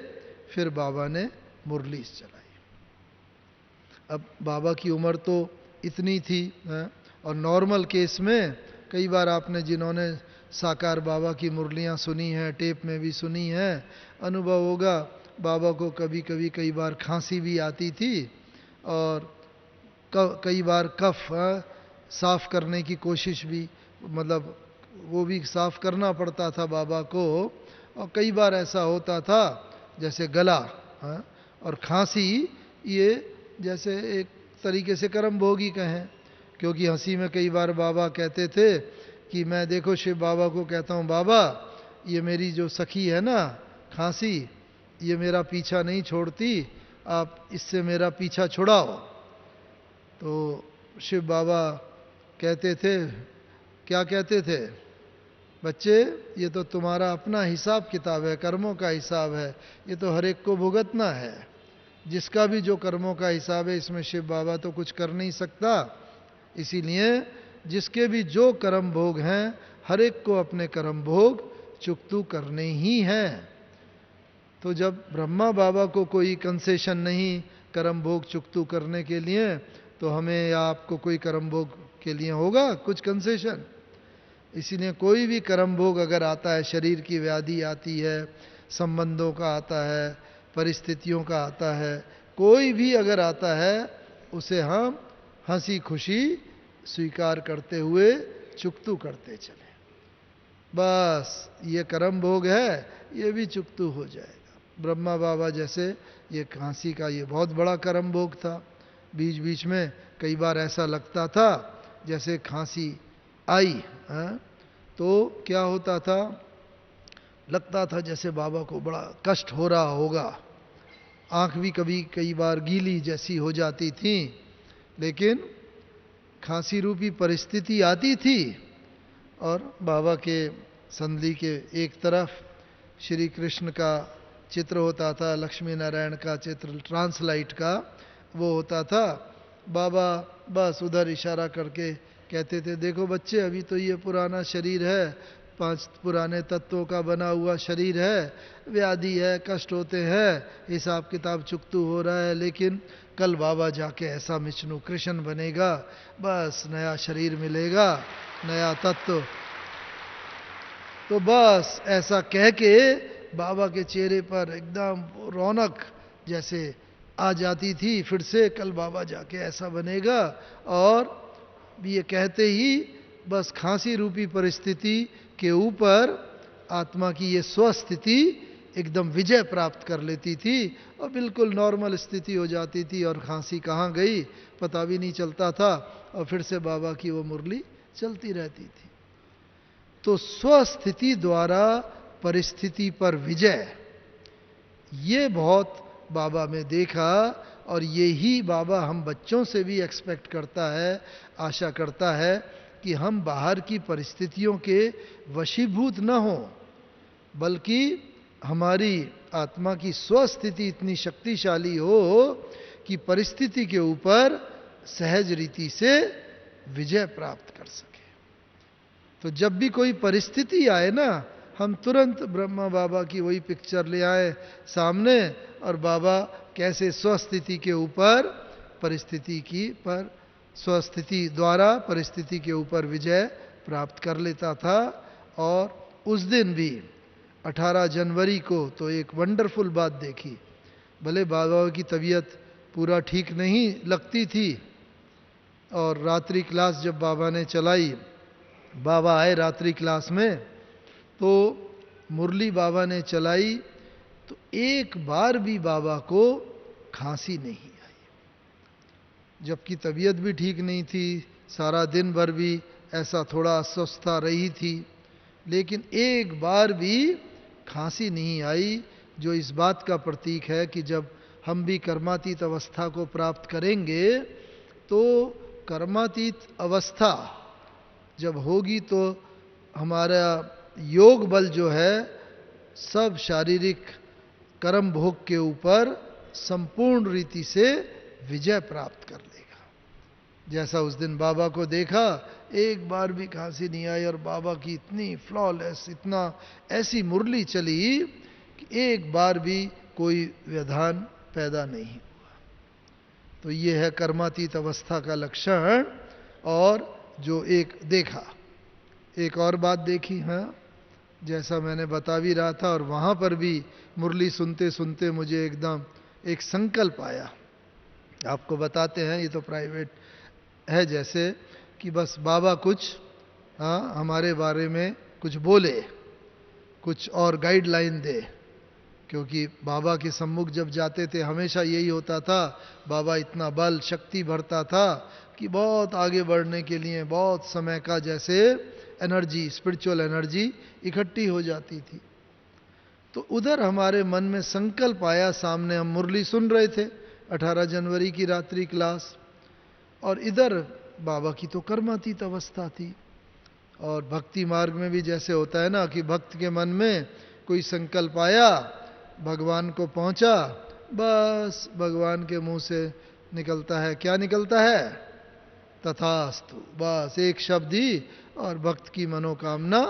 फिर बाबा ने मुरली चलाई। अब बाबा की उम्र तो इतनी थी और नॉर्मल केस में कई बार आपने जिन्होंने साकार बाबा की मुरलियां सुनी हैं, टेप में भी सुनी हैं, अनुभव होगा बाबा को कभी कभी कई बार खांसी भी आती थी और कई बार कफ साफ करने की कोशिश भी, मतलब वो भी साफ करना पड़ता था बाबा को। और कई बार ऐसा होता था जैसे गला और खांसी, ये जैसे एक तरीके से कर्म भोगी कहें, क्योंकि हंसी में कई बार बाबा कहते थे कि मैं देखो शिव बाबा को कहता हूँ, बाबा ये मेरी जो सखी है ना खांसी, ये मेरा पीछा नहीं छोड़ती, आप इससे मेरा पीछा छुड़ाओ। तो शिव बाबा कहते थे, क्या कहते थे, बच्चे ये तो तुम्हारा अपना हिसाब किताब है, कर्मों का हिसाब है, ये तो हर एक को भुगतना है, जिसका भी जो कर्मों का हिसाब है इसमें शिव बाबा तो कुछ कर नहीं सकता। इसीलिए जिसके भी जो कर्म भोग हैं हर एक को अपने कर्म भोग चुकतू करने ही हैं। तो जब ब्रह्मा बाबा को कोई कंसेशन नहीं कर्म भोग चुकतू करने के लिए, तो हमें या आपको कोई कर्म भोग के लिए होगा कुछ कंसेशन। इसीलिए कोई भी कर्म भोग अगर आता है, शरीर की व्याधि आती है, संबंधों का आता है, परिस्थितियों का आता है, कोई भी अगर आता है उसे हम हंसी खुशी स्वीकार करते हुए चुकतू करते चले। बस ये कर्म भोग है, ये भी चुकतू हो जाएगा। ब्रह्मा बाबा जैसे ये खांसी का ये बहुत बड़ा कर्म भोग था। बीच बीच में कई बार ऐसा लगता था जैसे खांसी आई तो क्या होता था, लगता था जैसे बाबा को बड़ा कष्ट हो रहा होगा, आंख भी कभी कई बार गीली जैसी हो जाती थी, लेकिन खांसी रूपी परिस्थिति आती थी और बाबा के संदली के एक तरफ श्री कृष्ण का चित्र होता था, लक्ष्मी नारायण का चित्र ट्रांसलाइट का वो होता था। बाबा बस उधर इशारा करके कहते थे, देखो बच्चे अभी तो ये पुराना शरीर है, 5 पुराने तत्वों का बना हुआ शरीर है, व्याधि है, कष्ट होते हैं, हिसाब किताब चुकतू हो रहा है, लेकिन कल बाबा जाके ऐसा विष्णु कृष्ण बनेगा, बस नया शरीर मिलेगा, नया तत्व। तो बस ऐसा कह के बाबा के चेहरे पर एकदम रौनक जैसे आ जाती थी, फिर से कल बाबा जाके ऐसा बनेगा। और ये कहते ही बस खांसी रूपी परिस्थिति के ऊपर आत्मा की ये स्वस्थिति एकदम विजय प्राप्त कर लेती थी और बिल्कुल नॉर्मल स्थिति हो जाती थी और खांसी कहाँ गई पता भी नहीं चलता था और फिर से बाबा की वो मुरली चलती रहती थी। तो स्वस्थिति द्वारा परिस्थिति पर विजय, ये बहुत बाबा में देखा और ये ही बाबा हम बच्चों से भी एक्सपेक्ट करता है, आशा करता है कि हम बाहर की परिस्थितियों के वशीभूत न हों, बल्कि हमारी आत्मा की स्वस्थिति इतनी शक्तिशाली हो कि परिस्थिति के ऊपर सहज रीति से विजय प्राप्त कर सके। तो जब भी कोई परिस्थिति आए ना, हम तुरंत ब्रह्मा बाबा की वही पिक्चर ले आए सामने और बाबा कैसे स्वस्थिति के ऊपर परिस्थिति की पर स्वस्थिति द्वारा परिस्थिति के ऊपर विजय प्राप्त कर लेता था। और उस दिन भी 18 जनवरी को तो एक वंडरफुल बात देखी। भले बाबा की तबीयत पूरा ठीक नहीं लगती थी और रात्रि क्लास जब बाबा ने चलाई, बाबा आए रात्रि क्लास में तो मुरली बाबा ने चलाई तो एक बार भी बाबा को खांसी नहीं आई, जबकि तबीयत भी ठीक नहीं थी, सारा दिन भर भी ऐसा थोड़ा अस्वस्थता रही थी, लेकिन एक बार भी खांसी नहीं आई, जो इस बात का प्रतीक है कि जब हम भी कर्मातीत अवस्था को प्राप्त करेंगे तो कर्मातीत अवस्था जब होगी तो हमारा योग बल जो है सब शारीरिक कर्म भोग के ऊपर संपूर्ण रीति से विजय प्राप्त कर लेगा। जैसा उस दिन बाबा को देखा, एक बार भी खांसी नहीं आई और बाबा की इतनी फ्लॉलेस, इतना ऐसी मुरली चली कि एक बार भी कोई व्यवधान पैदा नहीं हुआ। तो ये है कर्मातीत अवस्था का लक्षण। और जो एक देखा, एक और बात देखी, हाँ, जैसा मैंने बता भी रहा था, और वहाँ पर भी मुरली सुनते सुनते मुझे एकदम एक संकल्प आया। आपको बताते हैं, ये तो प्राइवेट है, जैसे कि बस बाबा कुछ हमारे बारे में कुछ बोले, कुछ और गाइडलाइन दे। क्योंकि बाबा के सम्मुख जब जाते थे हमेशा यही होता था, बाबा इतना बल शक्ति भरता था कि बहुत आगे बढ़ने के लिए बहुत समय का जैसे एनर्जी, स्पिरिचुअल एनर्जी इकट्ठी हो जाती थी। तो उधर हमारे मन में संकल्प आया, सामने हम मुरली सुन रहे थे 18 जनवरी की रात्रि क्लास, और इधर बाबा की तो कर्मातीत अवस्था थी। और भक्ति मार्ग में भी जैसे होता है ना कि भक्त के मन में कोई संकल्प आया, भगवान को पहुंचा, बस भगवान के मुंह से निकलता है, क्या निकलता है? तथास्तु। बस एक शब्द ही और भक्त की मनोकामना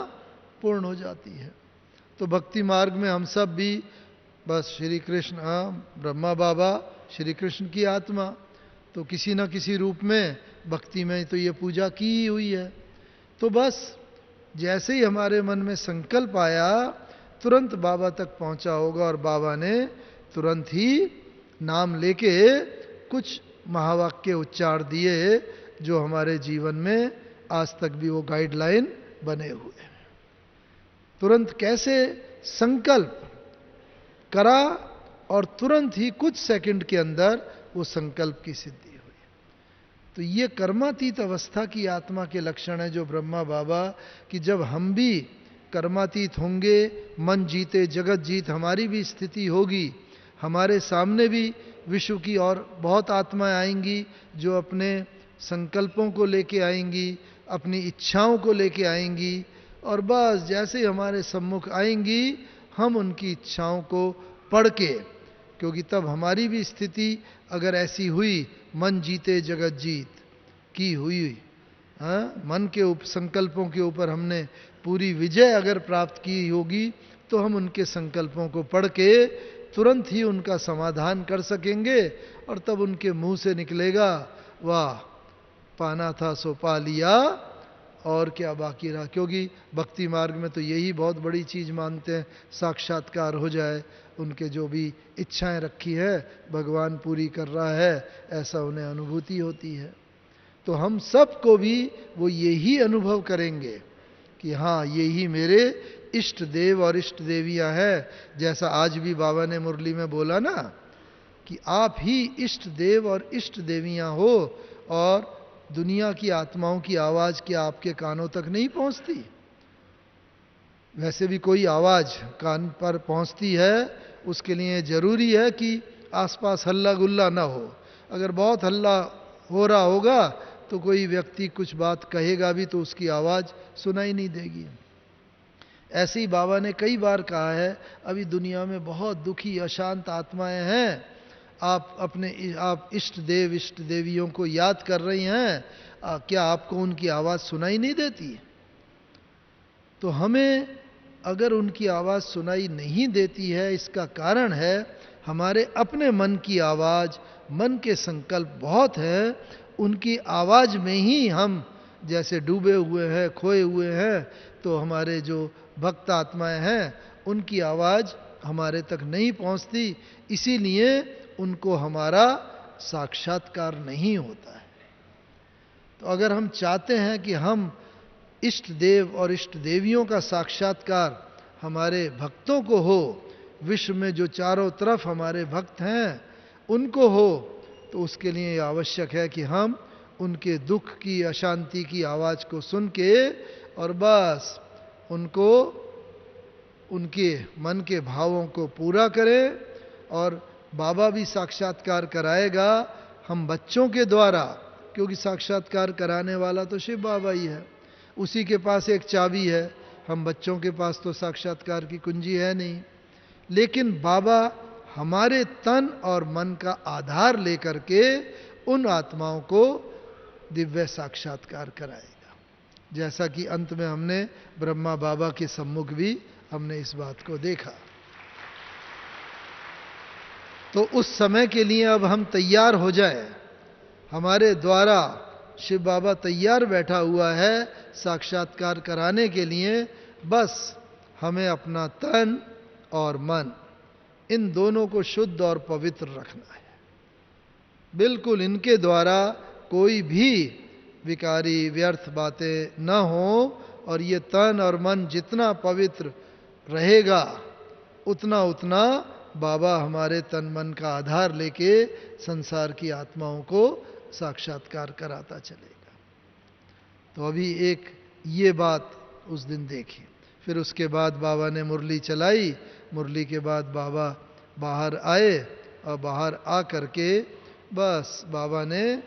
पूर्ण हो जाती है। तो भक्ति मार्ग में हम सब भी बस श्री कृष्ण, ब्रह्मा बाबा श्री कृष्ण की आत्मा, तो किसी न किसी रूप में भक्ति में तो ये पूजा की ही हुई है। तो बस जैसे ही हमारे मन में संकल्प आया, तुरंत बाबा तक पहुंचा होगा, और बाबा ने तुरंत ही नाम लेके कुछ महावाक्य उच्चार दिए जो हमारे जीवन में आज तक भी वो गाइडलाइन बने हुए हैं। तुरंत कैसे संकल्प करा और तुरंत ही कुछ सेकंड के अंदर वो संकल्प की सिद्धि हुई। तो ये कर्मातीत अवस्था की आत्मा के लक्षण है जो ब्रह्मा बाबा कि जब हम भी कर्मातीत होंगे, मन जीते जगत जीत हमारी भी स्थिति होगी, हमारे सामने भी विश्व की और बहुत आत्माएं आएंगी जो अपने संकल्पों को लेके आएंगी, अपनी इच्छाओं को लेके आएंगी, और बस जैसे ही हमारे सम्मुख आएंगी हम उनकी इच्छाओं को पढ़ के, क्योंकि तब हमारी भी स्थिति अगर ऐसी हुई, मन जीते जगत जीत की हुई, मन के संकल्पों के ऊपर हमने पूरी विजय अगर प्राप्त की होगी, तो हम उनके संकल्पों को पढ़ के तुरंत ही उनका समाधान कर सकेंगे। और तब उनके मुंह से निकलेगा, वाह पाना था सो पा लिया, और क्या बाकी रहा। क्योंकि भक्ति मार्ग में तो यही बहुत बड़ी चीज मानते हैं, साक्षात्कार हो जाए, उनके जो भी इच्छाएं रखी है भगवान पूरी कर रहा है, ऐसा उन्हें अनुभूति होती है। तो हम सबको भी वो यही अनुभव करेंगे कि हाँ यही मेरे इष्ट देव और इष्ट देवियां हैं। जैसा आज भी बाबा ने मुरली में बोला ना कि आप ही इष्ट देव और इष्ट देवियां हो, और दुनिया की आत्माओं की आवाज क्या आपके कानों तक नहीं पहुंचती? वैसे भी कोई आवाज कान पर पहुंचती है, उसके लिए जरूरी है कि आसपास हल्ला गुल्ला ना हो। अगर बहुत हल्ला हो रहा होगा तो कोई व्यक्ति कुछ बात कहेगा भी तो उसकी आवाज सुनाई नहीं देगी। ऐसे ही बाबा ने कई बार कहा है, अभी दुनिया में बहुत दुखी अशांत आत्माएं हैं, आप इष्ट देव इष्ट देवियों को याद कर रही हैं, क्या आपको उनकी आवाज सुनाई नहीं देती? तो हमें अगर उनकी आवाज सुनाई नहीं देती है, इसका कारण है हमारे अपने मन की आवाज, मन के संकल्प बहुत हैं, उनकी आवाज में ही हम जैसे डूबे हुए हैं, खोए हुए हैं। तो हमारे जो भक्त आत्माएं हैं उनकी आवाज हमारे तक नहीं पहुंचती, इसीलिए उनको हमारा साक्षात्कार नहीं होता है। तो अगर हम चाहते हैं कि हम इष्ट देव और इष्ट देवियों का साक्षात्कार हमारे भक्तों को हो, विश्व में जो चारों तरफ हमारे भक्त हैं उनको हो, तो उसके लिए आवश्यक है कि हम उनके दुख की, अशांति की आवाज को सुन के और बस उनको, उनके मन के भावों को पूरा करें। और बाबा भी साक्षात्कार कराएगा हम बच्चों के द्वारा, क्योंकि साक्षात्कार कराने वाला तो शिव बाबा ही है, उसी के पास एक चाबी है। हम बच्चों के पास तो साक्षात्कार की कुंजी है नहीं, लेकिन बाबा हमारे तन और मन का आधार लेकर के उन आत्माओं को दिव्य साक्षात्कार कराएगा। जैसा कि अंत में हमने ब्रह्मा बाबा के सम्मुख भी हमने इस बात को देखा। तो उस समय के लिए अब हम तैयार हो जाए। हमारे द्वारा शिव बाबा तैयार बैठा हुआ है साक्षात्कार कराने के लिए। बस हमें अपना तन और मन, इन दोनों को शुद्ध और पवित्र रखना है। बिल्कुल इनके द्वारा कोई भी विकारी व्यर्थ बातें न हो, और ये तन और मन जितना पवित्र रहेगा उतना उतना बाबा हमारे तन मन का आधार लेके संसार की आत्माओं को साक्षात्कार कराता चलेगा। तो अभी एक ये बात उस दिन देखी। फिर उसके बाद बाबा ने मुरली चलाई। मुरली के बाद बाबा बाहर आए, और बाहर आ करके बस बाबा ने,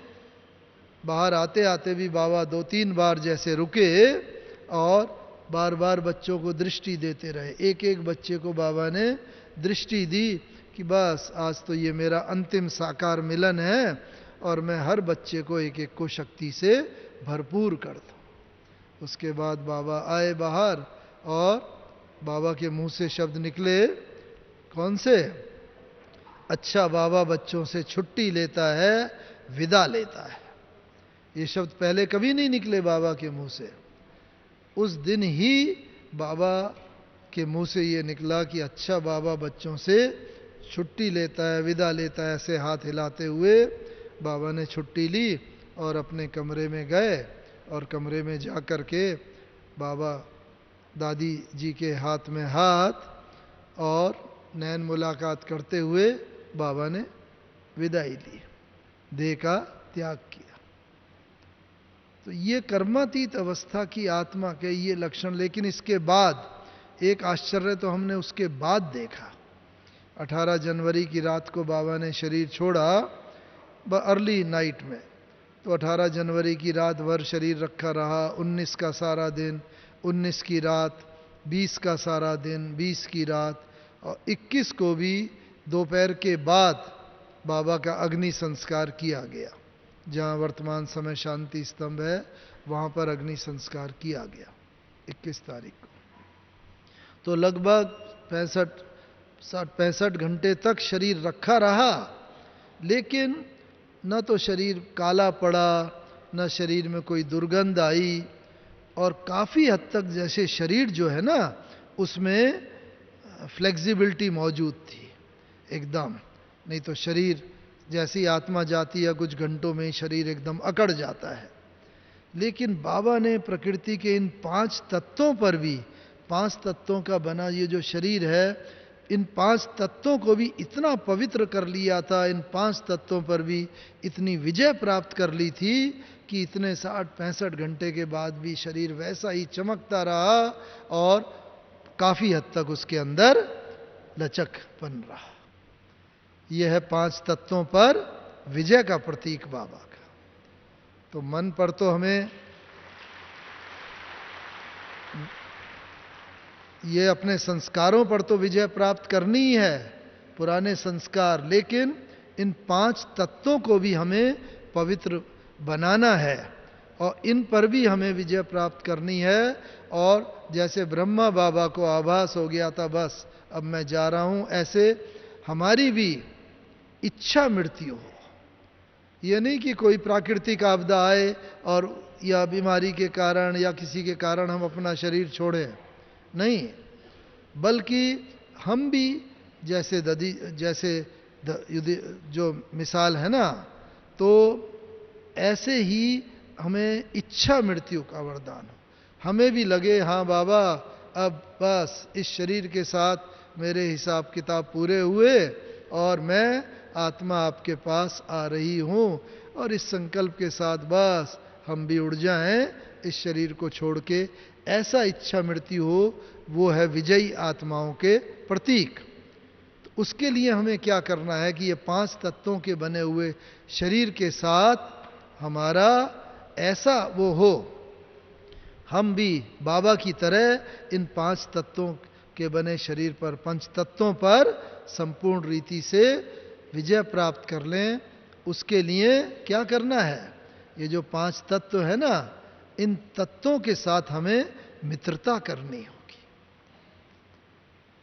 बाहर आते आते भी बाबा 2-3 बार जैसे रुके और बार बार बच्चों को दृष्टि देते रहे। एक एक बच्चे को बाबा ने दृष्टि दी कि बस आज तो ये मेरा अंतिम साकार मिलन है, और मैं हर बच्चे को एक एक को शक्ति से भरपूर कर दूं। उसके बाद बाबा आए बाहर, और बाबा के मुंह से शब्द निकले, कौन से? अच्छा, बाबा बच्चों से छुट्टी लेता है, विदा लेता है। ये शब्द पहले कभी नहीं निकले बाबा के मुंह से। उस दिन ही बाबा के मुंह से ये निकला कि अच्छा, बाबा बच्चों से छुट्टी लेता है, विदा लेता है। ऐसे हाथ हिलाते हुए बाबा ने छुट्टी ली और अपने कमरे में गए, और कमरे में जा कर के बाबा दादी जी के हाथ में हाथ और नैन मुलाकात करते हुए बाबा ने विदाई ली, देह का त्याग किया। तो ये कर्मातीत अवस्था की आत्मा के ये लक्षण। लेकिन इसके बाद एक आश्चर्य तो हमने उसके बाद देखा। 18 जनवरी की रात को बाबा ने शरीर छोड़ा, अर्ली नाइट में। तो 18 जनवरी की रात भर शरीर रखा रहा। 19 का सारा दिन, 19 की रात, 20 का सारा दिन, 20 की रात, और 21 को भी दोपहर के बाद बाबा का अग्नि संस्कार किया गया। जहाँ वर्तमान समय शांति स्तंभ है, वहाँ पर अग्नि संस्कार किया गया 21 तारीख को। तो लगभग 65 घंटे तक शरीर रखा रहा, लेकिन न तो शरीर काला पड़ा, न शरीर में कोई दुर्गंध आई, और काफ़ी हद तक जैसे शरीर जो है ना, उसमें फ्लेक्सिबिलिटी मौजूद थी एकदम। नहीं तो शरीर जैसी आत्मा जाती है कुछ घंटों में शरीर एकदम अकड़ जाता है। लेकिन बाबा ने प्रकृति के इन 5 तत्वों पर भी, 5 तत्वों का बना ये जो शरीर है, इन 5 तत्वों को भी इतना पवित्र कर लिया था। इन 5 तत्वों पर भी इतनी विजय प्राप्त कर ली थी कि इतने 60-65 घंटे के बाद भी शरीर वैसा ही चमकता रहा, और काफी हद तक उसके अंदर लचकपन रहा। यह है 5 तत्वों पर विजय का प्रतीक बाबा का। तो मन पर तो हमें ये अपने संस्कारों पर तो विजय प्राप्त करनी ही है, पुराने संस्कार। लेकिन इन 5 तत्वों को भी हमें पवित्र बनाना है, और इन पर भी हमें विजय प्राप्त करनी है। और जैसे ब्रह्मा बाबा को आभास हो गया था बस अब मैं जा रहा हूं, ऐसे हमारी भी इच्छा मृत्यु हो। ये नहीं कि कोई प्राकृतिक आपदा आए और या बीमारी के कारण या किसी के कारण हम अपना शरीर छोड़ें, नहीं, बल्कि हम भी जैसे जो मिसाल है ना, तो ऐसे ही हमें इच्छा मृत्यु का वरदान हो। हमें भी लगे हाँ बाबा अब बस इस शरीर के साथ मेरे हिसाब किताब पूरे हुए, और मैं आत्मा आपके पास आ रही हूँ, और इस संकल्प के साथ बस हम भी उड़ जाएं इस शरीर को छोड़ के। ऐसा इच्छा मृत्यु हो, वो है विजयी आत्माओं के प्रतीक। तो उसके लिए हमें क्या करना है कि ये 5 तत्वों के बने हुए शरीर के साथ हमारा ऐसा वो हो, हम भी बाबा की तरह इन 5 तत्वों के बने शरीर पर, 5 तत्वों पर संपूर्ण रीति से विजय प्राप्त कर लें। उसके लिए क्या करना है? ये जो 5 तत्व है ना, इन तत्वों के साथ हमें मित्रता करनी होगी।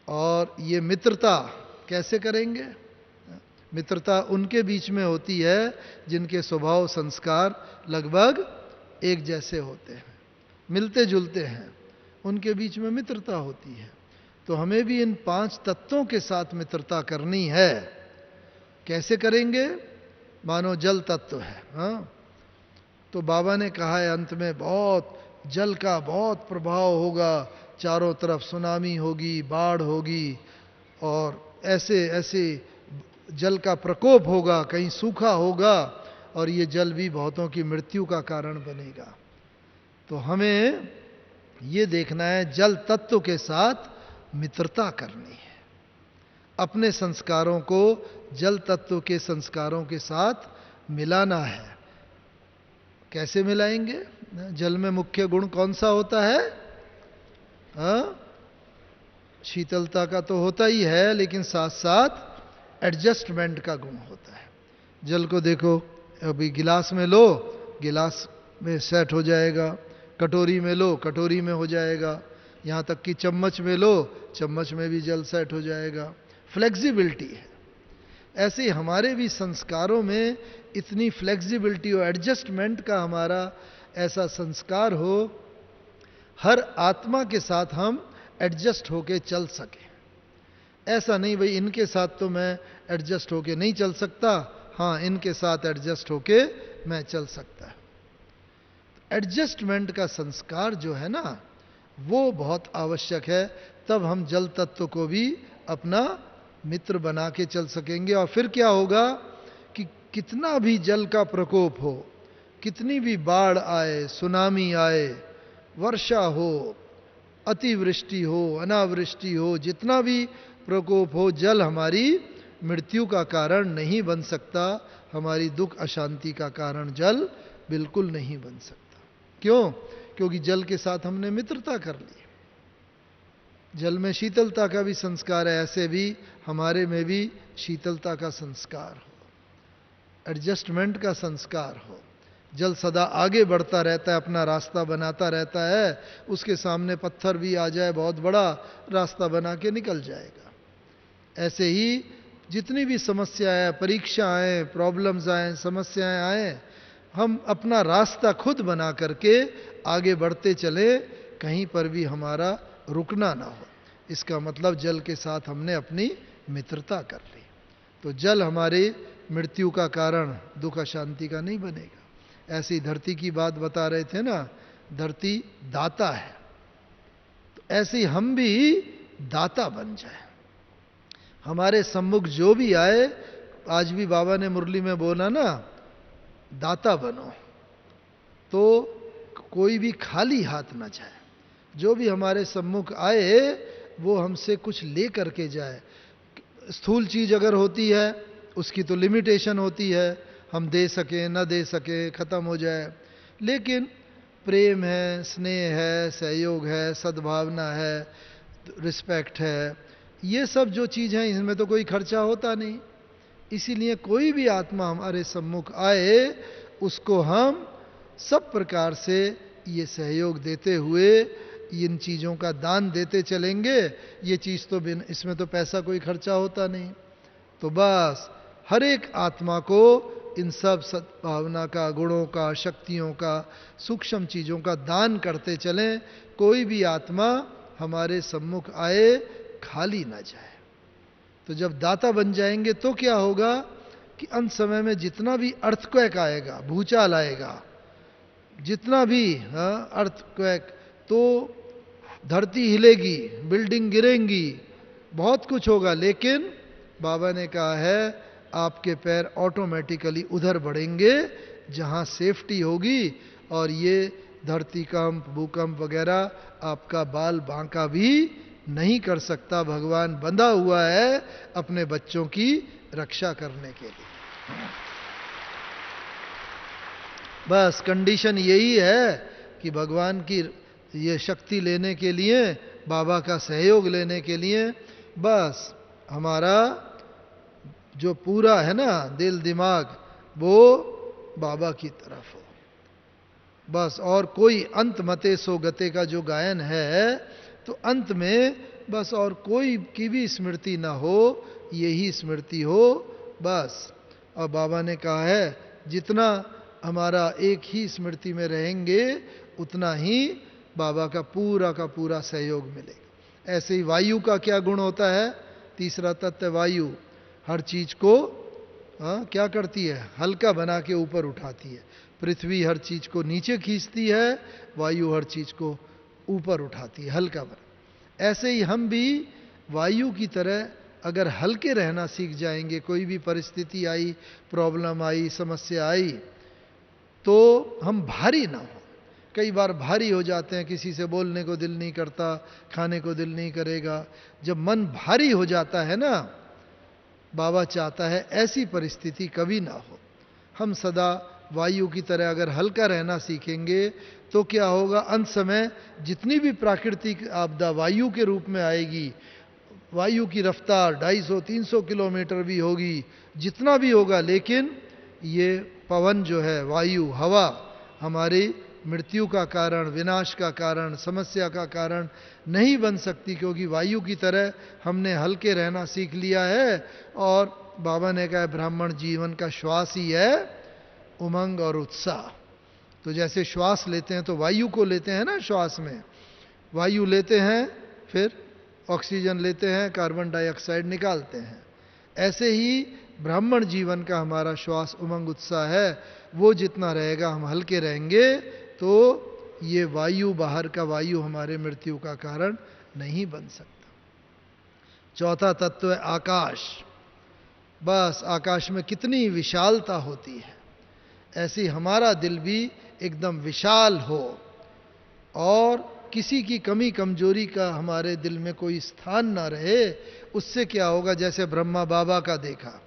और ये मित्रता कैसे करेंगे? मित्रता उनके बीच में होती है जिनके स्वभाव संस्कार लगभग एक जैसे होते हैं, मिलते जुलते हैं, उनके बीच में मित्रता होती है। तो हमें भी इन 5 तत्वों के साथ मित्रता करनी है। कैसे करेंगे? मानो जल तत्व है, हाँ, तो बाबा ने कहा है अंत में बहुत जल का बहुत प्रभाव होगा, चारों तरफ सुनामी होगी, बाढ़ होगी, और ऐसे ऐसे जल का प्रकोप होगा, कहीं सूखा होगा, और ये जल भी बहुतों की मृत्यु का कारण बनेगा। तो हमें ये देखना है जल तत्व के साथ मित्रता करनी है, अपने संस्कारों को जल तत्व के संस्कारों के साथ मिलाना है। कैसे मिलाएंगे? जल में मुख्य गुण कौन सा होता है? शीतलता का तो होता ही है, लेकिन साथ साथ एडजस्टमेंट का गुण होता है। जल को देखो, अभी गिलास में लो, गिलास में सेट हो जाएगा, कटोरी में लो, कटोरी में हो जाएगा, यहाँ तक कि चम्मच में लो, चम्मच में भी जल सेट हो जाएगा। फ्लेक्सिबिलिटी है। ऐसे ही हमारे भी संस्कारों में इतनी फ्लेक्सिबिलिटी और एडजस्टमेंट का हमारा ऐसा संस्कार हो, हर आत्मा के साथ हम एडजस्ट होके चल सके। ऐसा नहीं भाई इनके साथ तो मैं एडजस्ट होके नहीं चल सकता, हाँ इनके साथ एडजस्ट होके मैं चल सकता। एडजस्टमेंट का संस्कार जो है ना, वो बहुत आवश्यक है। तब हम जल तत्व को भी अपना मित्र बना के चल सकेंगे। और फिर क्या होगा कि कितना भी जल का प्रकोप हो, कितनी भी बाढ़ आए, सुनामी आए, वर्षा हो, अतिवृष्टि हो, अनावृष्टि हो, जितना भी प्रकोप हो, जल हमारी मृत्यु का कारण नहीं बन सकता, हमारी दुख अशांति का कारण जल बिल्कुल नहीं बन सकता। क्यों? क्योंकि जल के साथ हमने मित्रता कर ली। जल में शीतलता का भी संस्कार है, ऐसे भी हमारे में भी शीतलता का संस्कार हो, एडजस्टमेंट का संस्कार हो। जल सदा आगे बढ़ता रहता है, अपना रास्ता बनाता रहता है, उसके सामने पत्थर भी आ जाए बहुत बड़ा, रास्ता बना के निकल जाएगा। ऐसे ही जितनी भी समस्याएं, परीक्षाएं, प्रॉब्लम्स आए, समस्याएं आए, हम अपना रास्ता खुद बना करके आगे बढ़ते चले, कहीं पर भी हमारा रुकना ना हो। इसका मतलब जल के साथ हमने अपनी मित्रता कर ली। तो जल हमारी मृत्यु का कारण, दुख अशांति का नहीं बनेगा। ऐसी धरती की बात बता रहे थे ना, धरती दाता है, तो ऐसे ही हम भी दाता बन जाए। हमारे सम्मुख जो भी आए, आज भी बाबा ने मुरली में बोला ना, दाता बनो, तो कोई भी खाली हाथ ना जाए। जो भी हमारे सम्मुख आए वो हमसे कुछ ले करके जाए। स्थूल चीज अगर होती है उसकी तो लिमिटेशन होती है, हम दे सके न दे सके, खत्म हो जाए। लेकिन प्रेम है, स्नेह है, सहयोग है, सद्भावना है, रिस्पेक्ट है, ये सब जो चीज़ हैं इसमें तो कोई खर्चा होता नहीं। इसीलिए कोई भी आत्मा हमारे सम्मुख आए उसको हम सब प्रकार से ये सहयोग देते हुए इन चीज़ों का दान देते चलेंगे। ये चीज़ तो इसमें तो पैसा कोई खर्चा होता नहीं। तो बस हर एक आत्मा को इन सब सद्भावना का, गुणों का, शक्तियों का, सूक्ष्म चीज़ों का दान करते चलें। कोई भी आत्मा हमारे सम्मुख आए खाली ना जाए। तो जब दाता बन जाएंगे तो क्या होगा कि अंत समय में जितना भी अर्थक्वेक आएगा, भूचाल आएगा, जितना भी अर्थक्वेक, तो धरती हिलेगी, बिल्डिंग गिरेंगी, बहुत कुछ होगा, लेकिन बाबा ने कहा है आपके पैर ऑटोमेटिकली उधर बढ़ेंगे जहां सेफ्टी होगी, और ये धरती कंप, भूकंप वगैरह आपका बाल बांका भी नहीं कर सकता। भगवान बंधा हुआ है अपने बच्चों की रक्षा करने के लिए। बस कंडीशन यही है कि भगवान की ये शक्ति लेने के लिए, बाबा का सहयोग लेने के लिए, बस हमारा जो पूरा है ना दिल दिमाग, वो बाबा की तरफ हो बस। और कोई अंत मते सो गते का जो गायन है, तो अंत में बस और कोई की भी स्मृति ना हो, यही स्मृति हो बस। और बाबा ने कहा है जितना हमारा एक ही स्मृति में रहेंगे उतना ही बाबा का पूरा सहयोग मिलेगा। ऐसे ही वायु का क्या गुण होता है? तीसरा तत्व वायु हर चीज को क्या करती है? हल्का बना के ऊपर उठाती है। पृथ्वी हर चीज को नीचे खींचती है, वायु हर चीज को ऊपर उठाती है, हल्का बना। ऐसे ही हम भी वायु की तरह अगर हल्के रहना सीख जाएंगे, कोई भी परिस्थिति आई, प्रॉब्लम आई, समस्या आई, तो हम भारी ना हो। कई बार भारी हो जाते हैं, किसी से बोलने को दिल नहीं करता, खाने को दिल नहीं करेगा। जब मन भारी हो जाता है ना, बाबा चाहता है ऐसी परिस्थिति कभी ना हो। हम सदा वायु की तरह अगर हल्का रहना सीखेंगे तो क्या होगा? अंत समय जितनी भी प्राकृतिक आपदा वायु के रूप में आएगी, वायु की रफ्तार 250-300 किलोमीटर भी होगी, जितना भी होगा, लेकिन ये पवन जो है, वायु, हवा, हमारी मृत्यु का कारण, विनाश का कारण, समस्या का कारण नहीं बन सकती, क्योंकि वायु की तरह हमने हल्के रहना सीख लिया है। और बाबा ने कहा ब्राह्मण जीवन का श्वास ही है उमंग और उत्साह। तो जैसे श्वास लेते हैं तो वायु को लेते हैं ना, श्वास में वायु लेते हैं, फिर ऑक्सीजन लेते हैं, कार्बन डाइऑक्साइड निकालते हैं। ऐसे ही ब्राह्मण जीवन का हमारा श्वास उमंग उत्साह है। वो जितना रहेगा, हम हल्के रहेंगे, तो ये वायु, बाहर का वायु हमारे मृत्यु का कारण नहीं बन सकता। चौथा तत्व है आकाश। बस आकाश में कितनी विशालता होती है, ऐसी हमारा दिल भी एकदम विशाल हो और किसी की कमी कमजोरी का हमारे दिल में कोई स्थान ना रहे। उससे क्या होगा? जैसे ब्रह्मा बाबा का देखा,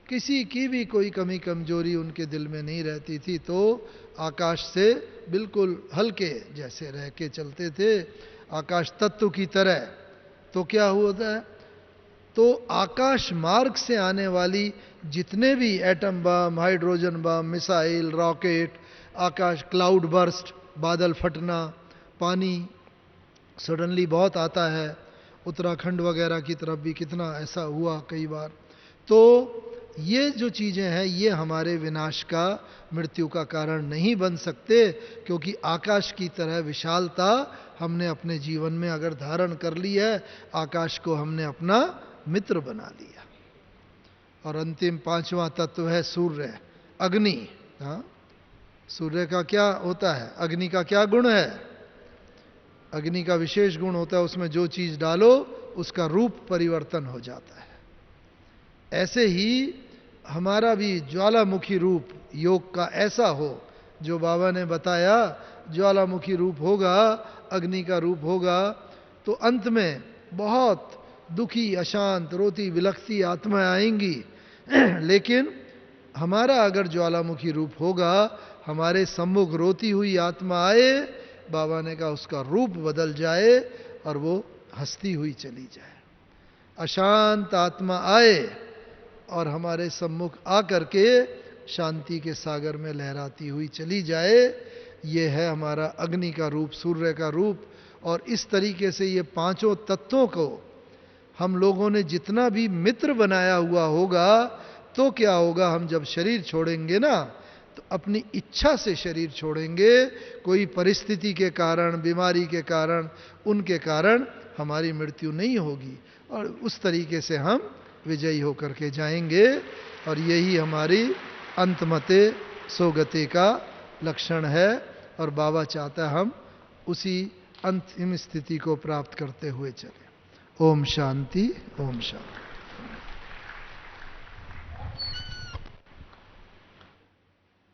किसी की भी कोई कमी कमजोरी उनके दिल में नहीं रहती थी, तो आकाश से बिल्कुल हल्के जैसे रह के चलते थे, आकाश तत्व की तरह। तो क्या होता है? तो आकाश मार्ग से आने वाली जितने भी atom bomb, hydrogen bomb, missile, rocket, आकाश क्लाउड बर्स्ट, बादल फटना, पानी सडनली बहुत आता है, उत्तराखंड वगैरह की तरफ भी कितना ऐसा हुआ कई बार। तो ये जो चीज़ें हैं, ये हमारे विनाश का, मृत्यु का कारण नहीं बन सकते, क्योंकि आकाश की तरह विशालता हमने अपने जीवन में अगर धारण कर ली है, आकाश को हमने अपना मित्र बना लिया। और अंतिम पांचवा तत्व है सूर्य, अग्नि। हाँ, सूर्य का क्या होता है? अग्नि का क्या गुण है? अग्नि का विशेष गुण होता है, उसमें जो चीज डालो उसका रूप परिवर्तन हो जाता है। ऐसे ही हमारा भी ज्वालामुखी रूप योग का ऐसा हो, जो बाबा ने बताया, ज्वालामुखी रूप होगा, अग्नि का रूप होगा, तो अंत में बहुत दुखी, अशांत, रोती बिलखती आत्माएं आएंगी। लेकिन हमारा अगर ज्वालामुखी रूप होगा, हमारे सम्मुख रोती हुई आत्मा आए, बाबा ने कहा उसका रूप बदल जाए और वो हंसती हुई चली जाए। अशांत आत्मा आए और हमारे सम्मुख आकर के शांति के सागर में लहराती हुई चली जाए। ये है हमारा अग्नि का रूप, सूर्य का रूप। और इस तरीके से ये पांचों तत्वों को हम लोगों ने जितना भी मित्र बनाया हुआ होगा, तो क्या होगा? हम जब शरीर छोड़ेंगे ना, तो अपनी इच्छा से शरीर छोड़ेंगे। कोई परिस्थिति के कारण, बीमारी के कारण, उनके कारण हमारी मृत्यु नहीं होगी, और उस तरीके से हम विजयी होकर के जाएंगे। और यही हमारी अंतमते सोगते का लक्षण है। और बाबा चाहता है हम उसी अंतिम स्थिति को प्राप्त करते हुए चले। ओम शांति, ओम शांति।